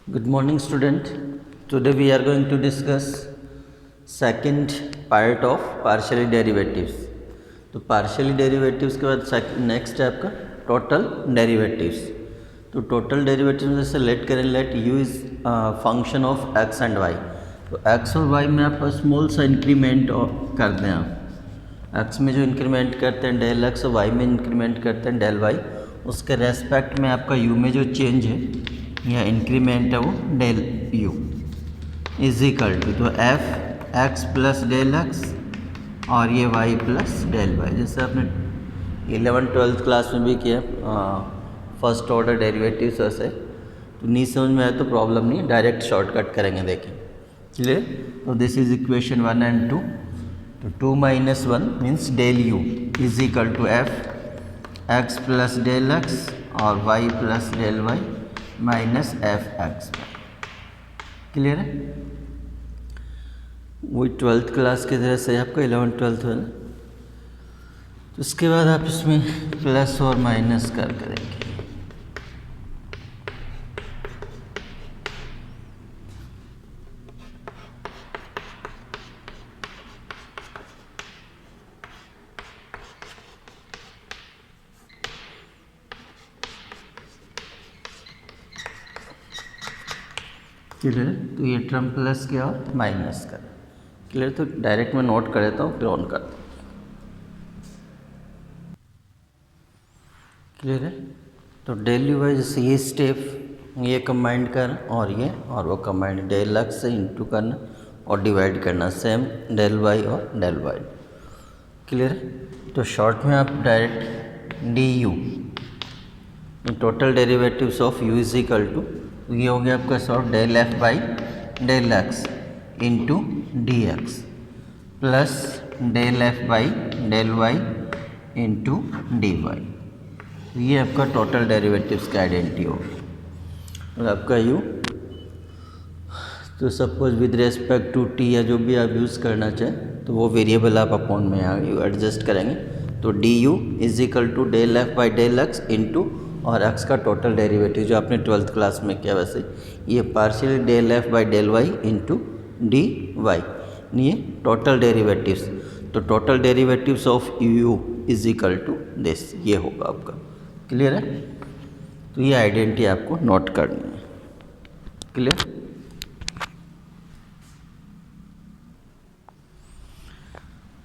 Good morning, student. Today we are going to discuss second part of partial derivatives. तो partial derivatives के बाद next है आपका total derivatives. तो total derivatives में जैसे लेट करें, let u is function of x and y. तो x और y में आप स्मॉल सा इंक्रीमेंट कर दें. आप x में जो इंक्रीमेंट करते हैं डेल x और y में इंक्रीमेंट करते हैं डेल y, उसके रेस्पेक्ट में आपका u में जो चेंज है या इंक्रीमेंट है वो del u is equal to, तो f x plus del x और ये y प्लस डेल वाई. जैसे आपने 11th-12th क्लास में भी किया फर्स्ट ऑर्डर डेरिवेटिव्स ऐसे, तो नहीं समझ में आया तो प्रॉब्लम नहीं, डायरेक्ट शॉर्टकट करेंगे. देखें क्लियर. तो दिस इज इक्वेशन 1 एंड 2. तो 2 minus 1 means del u is equal to f x plus del x और y plus del y minus f x. Clear है. वही 12th क्लास की तरह से आपका 11th-12th है ना. तो उसके बाद आप इसमें प्लस और माइनस कर करेंगे. क्लियर. तो ये टर्म प्लस किया और माइनस कर. क्लियर. तो डायरेक्ट मैं नोट कर देता हूँ फिर ऑन करता हूँ. क्लियर है. तो डेल यू वाई जैसे ये स्टेप ये कंबाइंड कर और ये और वो कंबाइंड डेल एक्स से इंटू करना और डिवाइड करना, सेम डेल वाई और डेल वाई. क्लियर है. तो शॉर्ट में आप direct d u total derivatives of u is equal to, ये हो गया आपका short del f by del x into d x plus del f by del y into d y. ये आपका टोटल डेरिवेटिव्स का identity होगा. और आपका यू, तो suppose with respect to t या जो भी आप यूज़ करना चाहें तो वो वेरिएबल आप अपॉन में यू एडजस्ट करेंगे. तो d u is equal to del f by del x into और x का टोटल डेरिवेटिव जो आपने 12th क्लास में किया वैसे ये partial del f by del y into d y. ये टोटल डेरिवेटिव्स. तो total derivatives of u is equal to this, ये होगा आपका. क्लियर है. तो ये आइडेंटिटी आपको नोट करनी है. क्लियर.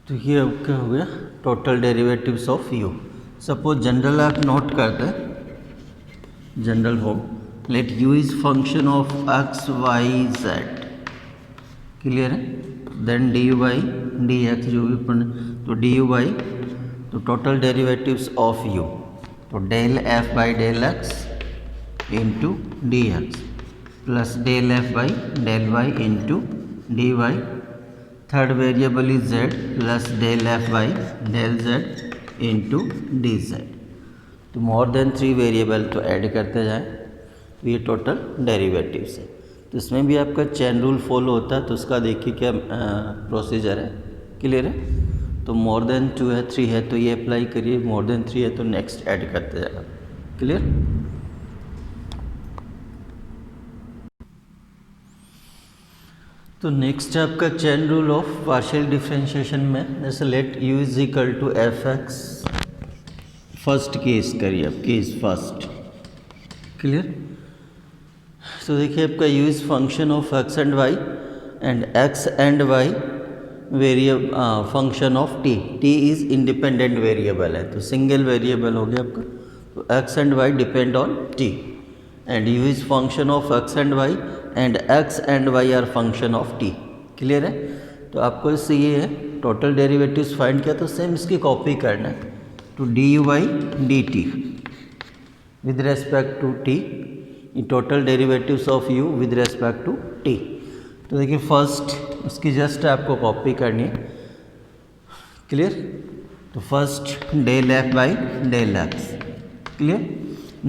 तो ये आपका हो गया total derivatives of u. Suppose general आप नोट करते हैं, जनरल हो let u is function of x y z. Clear है. Then d u by d x जो भी पढ़, तो डी यू बाई तो टोटल डेरिवेटिव्स ऑफ u, तो del f by del x into d x plus del f by del y into d y. Third variable is z plus del f by del z into d z. तो more than 3 variable तो add करते जाएं. तो ये total derivatives है. तो इसमें भी आपका चेन रूल फॉलो होता है, तो उसका देखिए क्या प्रोसीजर है. क्लियर है. तो मोर देन 2 है 3 है तो ये अप्लाई करिए, मोर देन 3 है तो नेक्स्ट ऐड करते जाएगा. क्लियर. तो नेक्स्ट है आपका chain rule of partial differentiation में. जैसे let u is equal to f x. First case करिए आप, केस फर्स्ट. क्लियर. तो देखिए आपका u is function of x and y and x and y variable function of t. t is independent variable है तो single variable हो गया आपका. तो x and y depend on t and u is function of x and y and x and y are function of t. Clear है. तो आपको इससे ये है टोटल डेरिवेटिव्स फाइंड किया, तो सेम इसकी कॉपी करना है. to du by dt with respect to t, total derivatives of u with respect to t. तो देखिए फर्स्ट उसकी जस्ट आपको कॉपी करनी है. क्लियर. तो first del f by del x. Clear.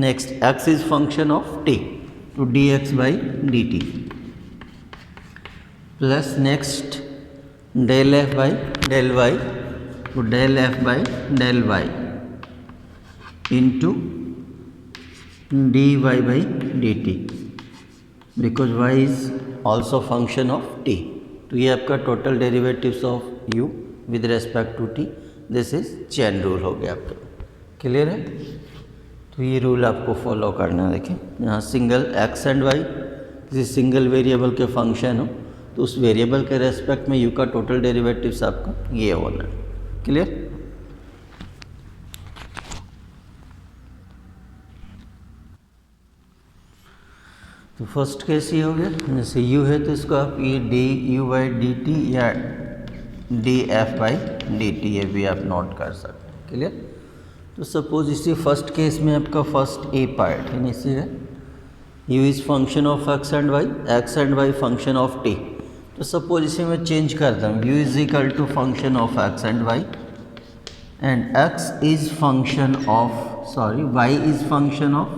Next x is function of t, तो d x by d t plus next del f by del y, तो del f by del y into d y by d t. Because y is also function of t. तो ये आपका total derivatives of u with respect to t, this is chain rule हो गया आपका। Clear है? तो ये rule आपको फॉलो करना है। देखिए यहाँ सिंगल एक्स एंड वाई किसी सिंगल वेरिएबल के फंक्शन हो तो उस वेरिएबल के रेस्पेक्ट में यू का टोटल डेरिवेटिव्स आपका ये होना है। क्लियर? तो फर्स्ट केस ये हो गया, जैसे u है तो इसको आप ये d u by d t या d f by d t ये भी आप नोट कर सकते हैं। क्लियर? तो सपोज इसी फर्स्ट केस में आपका फर्स्ट ए पार्ट है इसी है u is function of x and y function of t. तो सपोज इसे मैं चेंज करता हूँ, u is equal to function of x and y and x is function of y is function of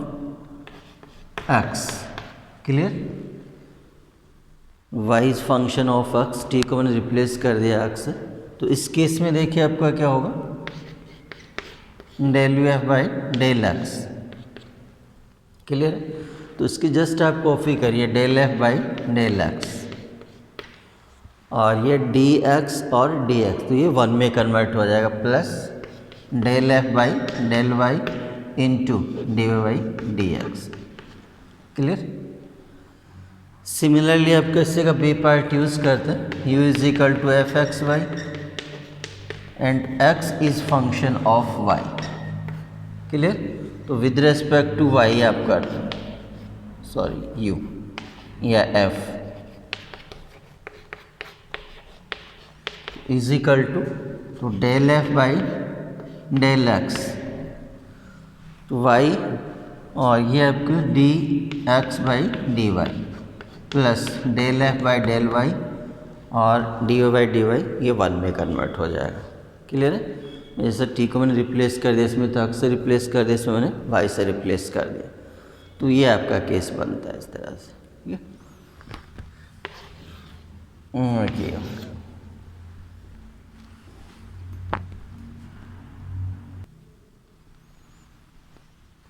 x। Clear? y is function of x, t को मैंने replace कर दिया x से। तो इस केस में देखिए आपका क्या होगा, del u f by del x. Clear? तो इसकी जस्ट आप कॉपी करिए, del f by del x और ये डी एक्स और डी एक्स, तो ये वन में कन्वर्ट हो जाएगा, plus del f by del y into d y by d x. Clear? Similarly आप कैसे का बी पार्ट यूज़ करते हैं, u is equal to f x y and x is function of Y. Clear? तो with respect to y आप करते हैं, u या f is equal to del f by del x, तो y और ये आपका d x by d y plus del f by del y और d y by d y ये वन में कन्वर्ट हो जाएगा। क्लियर है? जैसे टी को मैंने रिप्लेस कर दिया इसमें, तो एक्स से रिप्लेस कर दिया इसमें, मैंने वाई से रिप्लेस कर दिया। तो ये आपका केस बनता है इस तरह से। ठीक है?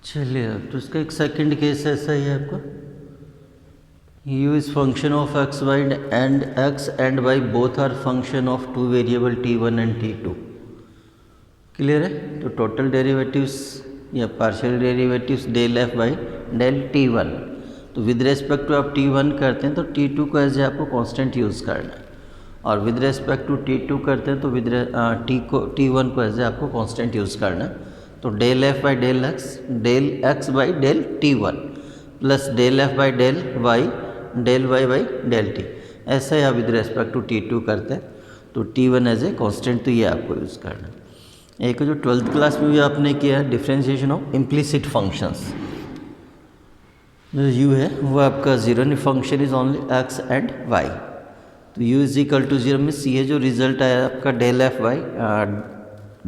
चलिए अब तो इसका एक सेकंड केस ऐसा ही है आपका, u is function of x y and x and y both are function of two variable t1 and t2। Clear है? तो टोटल डेरिवेटिव्स या partial derivatives del f by del t1, तो with respect to आप t1 करते हैं तो t2 को as आपको कांस्टेंट यूज़ करना है, और विद रेस्पेक्ट टू t2 करते हैं तो t1 को एज आपको कांस्टेंट यूज़ करना है। तो del f by del x by del t1 plus del f by del y del y by del t, ऐसा ही आप विद रेस्पेक्ट टू t2 करते हैं तो t1 एज ए कांस्टेंट, तो ये आपको यूज़ करना है। एक जो 12th क्लास में भी आपने किया है डिफ्रेंशिएशन ऑफ इम्प्लिसिट फंक्शंस, जो u है वो आपका जीरो नहीं, function is only x and y। तो u is equal to zero means ये जो रिजल्ट आया आपका del f by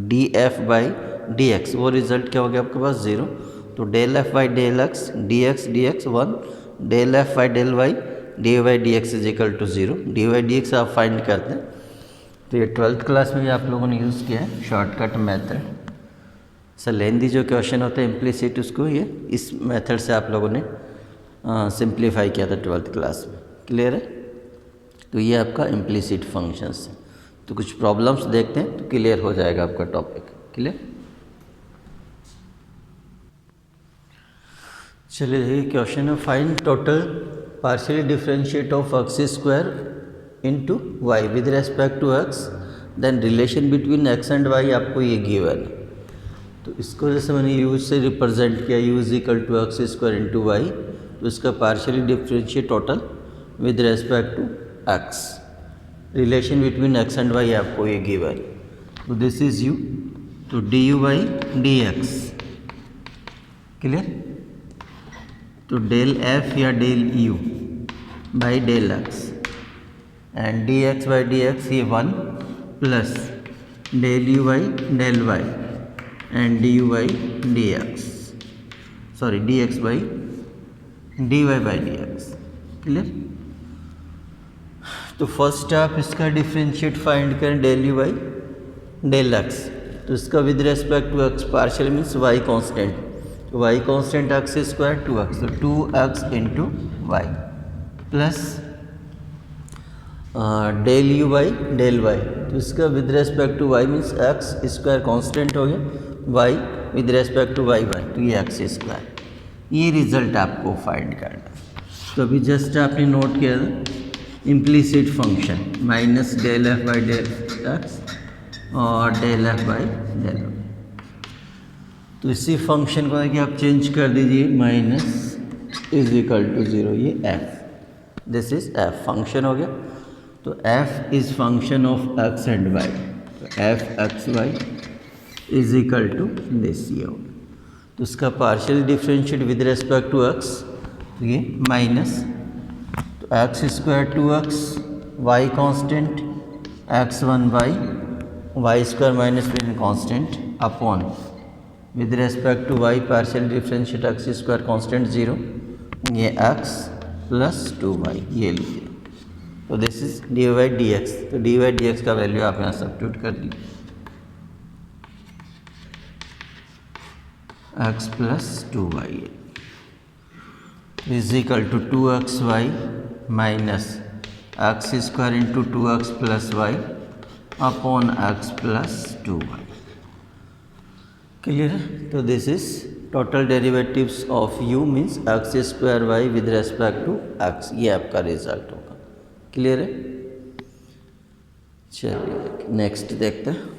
d f by d x, वो रिजल्ट क्या हो गया आपके पास जीरो। तो del f by del x d x one, del f by del y d y d x is equal to zero, d y d x आप find करते हैं। तो ये 12th क्लास में भी आप लोगों ने यूज़ किया है शॉर्टकट मेथड। सर लेंदी जो क्वेश्चन होता है इम्प्लिसिट, उसको ये इस मेथड से आप लोगों ने सिंप्लीफाई किया था 12th क्लास में। क्लियर है? तो ये आपका इम्प्लिसिट फंक्शंस है। तो कुछ प्रॉब्लम्स देखते हैं तो क्लियर हो जाएगा आपका टॉपिक। क्लियर? चलिए ये क्वेश्चन है, find total partially differentiate of x square into y with respect to x, then relation between x and y आपको ये गिवन है। तो इसको जैसे मैंने यू से रिप्रेजेंट किया, u is equal to x square into y, तो इसका partially differentiate total with respect to x, relation between x and y आपको ये गिवन। तो दिस इज यू, तो d u by d x. Clear? तो del f या del u by del x and d x by d x ये one, plus del u by del y and d u by d x, d x by d y by d x. Clear? तो first आप इसका differentiate find करें del u by del x, तो इसका with respect to x partial means y constant, तो y constant x square to x, तो 2x into y. Plus del u by del y. तो इसका with respect to y means x square constant हो गया, y with respect to y y, तो ये x square. ये result आपको find करना। तो अभी जस्ट आपने नोट किया था implicit function minus del f by del x और del f by del y. तो इसी फंक्शन को देखिए आप चेंज कर दीजिए, माइनस इज इक्वल टू 0, ये f, this is f function हो गया। तो f is function of x and y, तो f x y is equal to this, ये हो। तो इसका partial differentiate with respect to x, तो ये माइनस, तो x square 2x, y constant, x1 y square minus फिर constant upon with respect to y partial differentiate x square constant 0, ये x plus 2y, ये लीजिए। तो this is d y d x. तो d y d x का value आप यहाँ substitute कर दी, x plus 2y is equal to 2xy minus x square into 2x plus y upon x plus 2y। Clear है? तो this is total derivatives of u means x square y with respect to x, ये आपका result होगा। Clear है? चलिए next देखते हैं।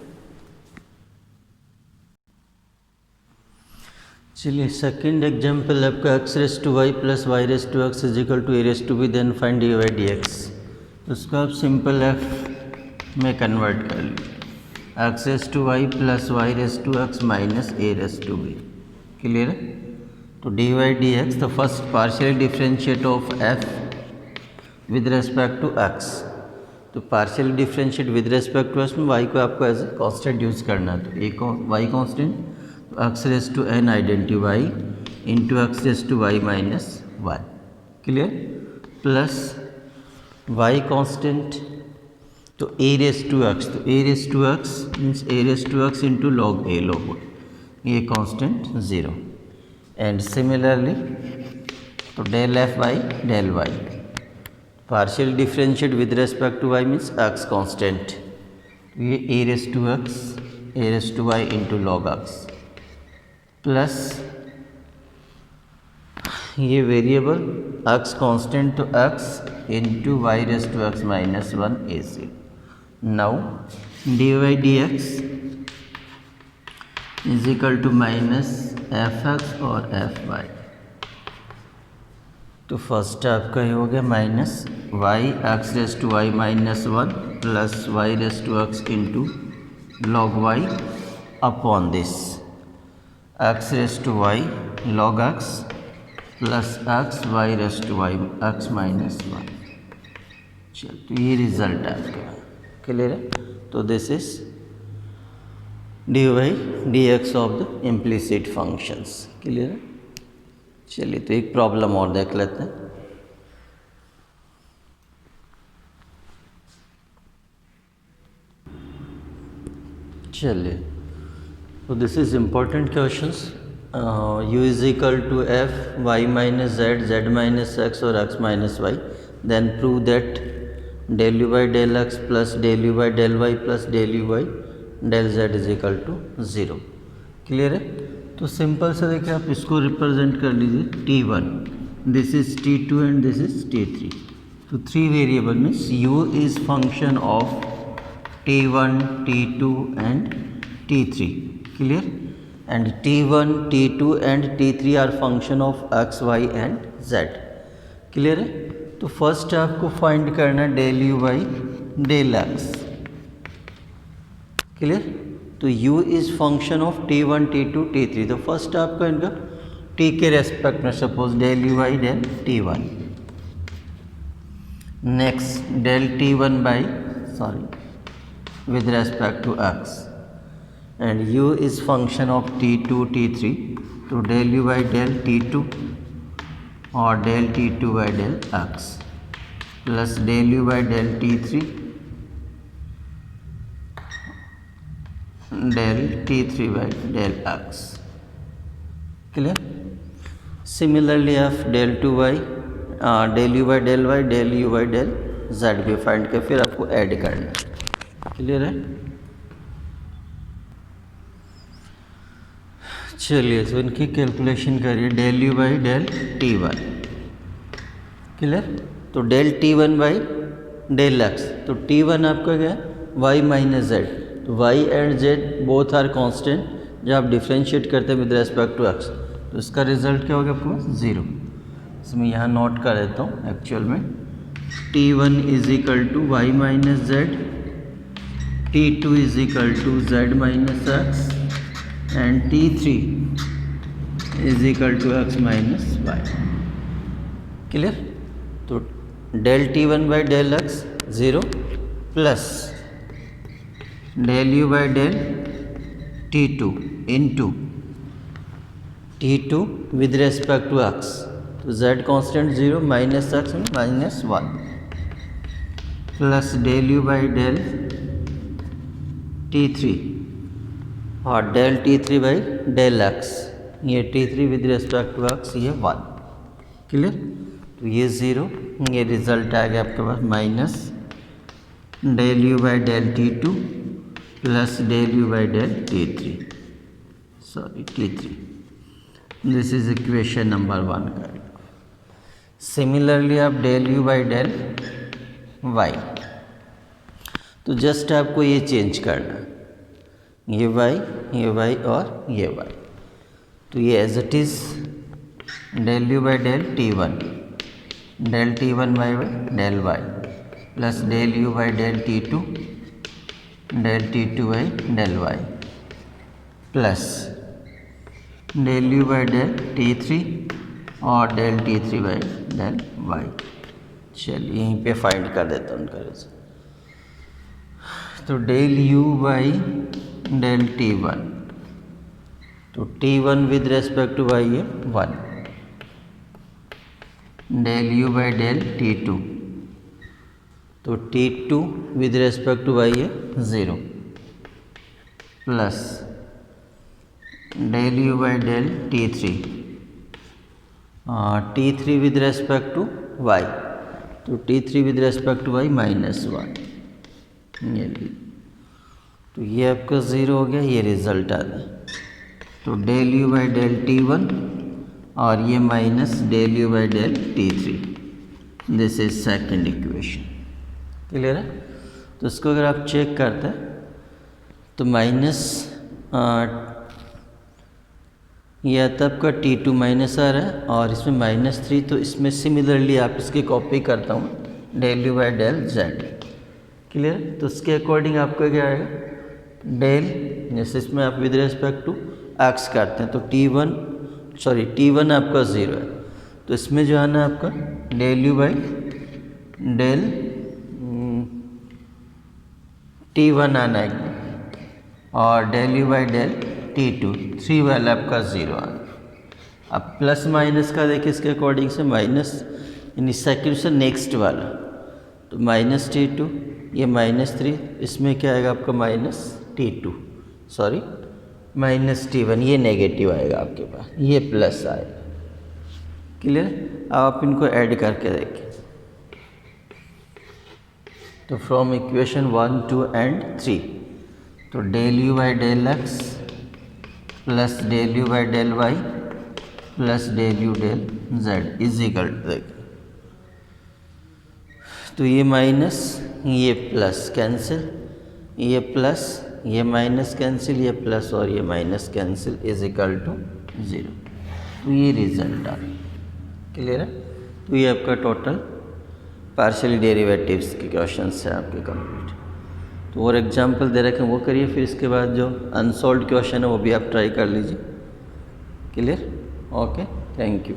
चलिए सेकंड एग्जाम्पल आपका x raise to y plus y raise to x is equal to a raise to b, then find d y d x. तो उसको आप सिंपल एफ में कन्वर्ट कर लीजिए, x raise to y plus y raise to x minus a raise to b. Clear है? तो d y d x, the first partial differentiate of f with respect to x. तो partial differentiate with respect to x में y को आपको as a constant use करना है, तो एक वाई कॉन्स्टेंट, तो x raise to n identity y into x raise to y minus y. Clear? Plus y constant, तो ए रेस टू एक्स, तो a raise to x means a raise to x into log a log y, ये constant 0। And similarly तो del f by del y, partial differentiate with respect to y means x constant, ये a raise to y into log x, plus ये variable x constant, तो x into y raise to x minus 1 a c. Now d y d x is equal to minus f x और f y. तो first आपका ये हो गया minus y x raise to y minus 1 plus y raise to x into log y upon this x raise to y log x plus x y raise to y x minus 1। चल, तो ये result है आपका। Clear है? तो this is d y d x of the implicit functions. Clear है? चलिए तो एक प्रॉब्लम और देख लेते हैं। चलिए, तो this is important questions. u is equal to f y minus z, z minus x और x minus y, then prove that del u by del x plus del u by del y plus del u by del z is equal to 0। Clear है? तो simple से देखिए आप इसको represent कर लीजिए T1, this is T2 and this is T3। तो 3 variable means u is function of T1, T2 and T3। Clear? And T1, T2 and T3 are function of x, y and z। Clear है? तो first आपको find करना है del u by del x. Clear? तो u is function of T1, T2, T3। तो first आपका इनका t के रेस्पेक्ट में suppose del u by del T1, next del T1 by with respect to x, and u is function of T2, T3। तो del u by del T2 और del T2 by del x plus del u by del T3 del T3 by del x। Clear? Similarly of del 2y del u by del y, del u by del z भी find कर, फिर आपको add करना है। Clear है? चलिए तो इनकी कैलकुलेशन करिए। Del u by del t one. Clear? तो del t one by del x, तो टी वन आपका क्या है? Y minus z. तो y and z both are constant, जब आप डिफ्रेंशिएट करते हैं विद रेस्पेक्ट टू एक्स, तो इसका रिजल्ट क्या होगा आपके पास? 0। इसमें यहाँ नोट कर देता हूँ एक्चुअल में। T one is equal to y minus z, t two is equal to z minus x and t three is equal to x minus y. Clear? तो del t one by del x 0 plus del u by del t two into t two with respect to x, तो z constant 0 minus x minus 1 plus del u by del t three और del t three by del x, ये t three with respect to x, ये 1। Clear? तो ये 0, ये result आ गया आपके पास minus del u by del t two plus del u by del t three, sorry t three. This is equation number 1 का। सिमिलरली आप del u by del y, तो जस्ट आपको ये चेंज करना है, ये वाई और ये वाई। तो ये as it is del u by del t one, del t one by del y plus del u by del t two, del t two by del y plus del u by del t three और del t three by del y. चलिए यहीं पे find कर देता हूँ उनका result. तो del u by del t one, तो t one with respect to y है 1, del u by del t two, तो t two with respect to y है 0 plus del u by del t three, t three with respect to y, तो t three with respect to y minus 1। तो ये आपका 0 हो गया, ये result आ गया। तो del u by del t one और ये minus del u by del t three, this is second equation. Clear है? तो इसको अगर आप चेक करते हैं तो माइनस ये आता है आपका टी टू माइनस आ रहा है और इसमें -3, तो इसमें सिमिलरली आप इसकी कॉपी करता हूँ del u by del z. Clear? तो उसके अकॉर्डिंग आपका क्या आएगा? डेल, जैसे इसमें आप विद रेस्पेक्ट टू एक्स करते हैं तो टी वन आपका 0 है, तो इसमें जो है ना आपका del u by del t one आना है और del u by del t two 3 वाला आपका 0 आना। अब प्लस माइनस का देखिए इसके अकॉर्डिंग से माइनस यानी सेकेंड से नेक्स्ट वाला, तो माइनस टी टू, ये -3, इसमें क्या आएगा आपका minus t two, sorry minus t one, ये नेगेटिव आएगा आपके पास, ये प्लस आएगा। क्लियर? अब आप इनको ऐड करके देखें तो फ्रॉम इक्वेशन 1, 2 एंड 3, तो del u by del x plus del u by del y plus del u del z is equal to, तो ये माइनस ये प्लस कैंसिल, ये प्लस ये माइनस कैंसिल, ये प्लस और ये minus cancel is equal to 0। तो ये रिजल्ट आ रहा। क्लियर है? तो ये आपका टोटल पार्शियली डेरिवेटिव्स के क्वेश्चंस हैं आपके कंप्लीट। तो और एग्जांपल दे रखे हैं वो करिए, फिर इसके बाद जो अनसॉल्व्ड क्वेश्चन है वो भी आप ट्राई कर लीजिए। क्लियर? Okay, thank you.